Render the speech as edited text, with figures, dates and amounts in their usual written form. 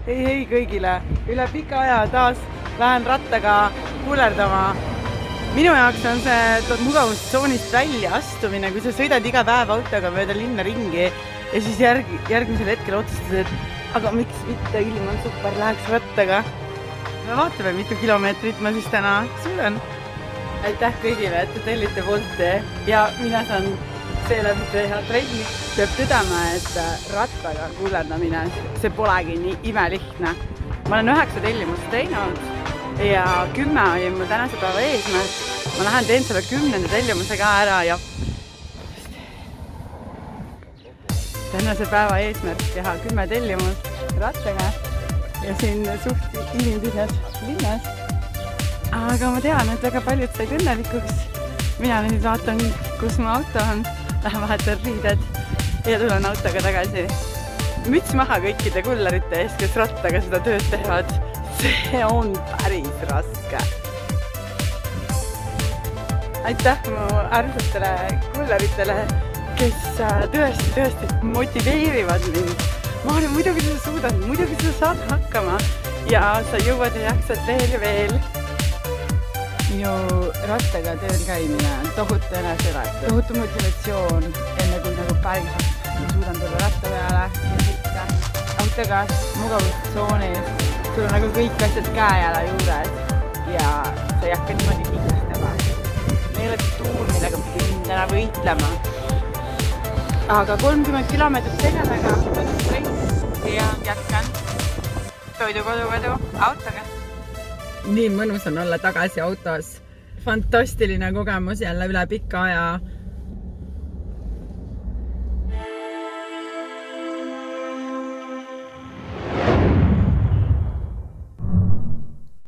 hei kõigile, üle pika aja taas lähen rattaga kuulerdama. Minu jaoks on see mugavustsoonist välja astumine, kui sa sõidad iga päev autoga mööda linna ringi ja siis järgmisel hetkel otsustad, et aga miks mitte, ilm on super, läheks rattaga. Me vaatame, mitu kilomeetrit ma siis täna suudan. Aitäh kõigile, et te tellite Bolti ja mina saan seeläbi teha trenni. Peab tõdema, et rattaga kuulerdamine, see polegi nii imelihtne. Ma olen 9 tellimust teinud ja 10 oli mul tänase päeva eesmärk. Ma lähen teen selle 10. tellimuse ka ära ja tänase päeva eesmärk teha 10 tellimust rattaga ja siin suht inimtühjas linnas. Aga ma tean, et väga paljud said õnnelikuks. Mina nüüd vaatan, kus mu auto on. Lähen vahetan riided ja tulen autoga tagasi. Müts maha kõikide kullerite ees, kes rattaga seda tööd teevad. See on päris raske. Aitäh mu armsatele kulleritele, kes tõesti motiveerivad mind. Maarja, muidugi sa suudad, muidugi sa saad hakkama ja sa jõuad ja jaksad veel ja veel. Minu rattaga tööl käimine on tohutu eneseväärtus, tohutu motivatsioon, enne kui nagu päriselt ma suudan tulla ratta peale ja sitta autoga mugavustsoonis. Sul on nagu kõik asjad käejala juures ja sa ei hakka niimoodi hingestama. Me ei ole tuul, millega pidi mind täna võitlema. Aga 30 kilomeetrit sellega ja jätkan toidu autoga. Nii mõnus on olla tagasi autos. Fantastiline kogemus jälle üle pika aja.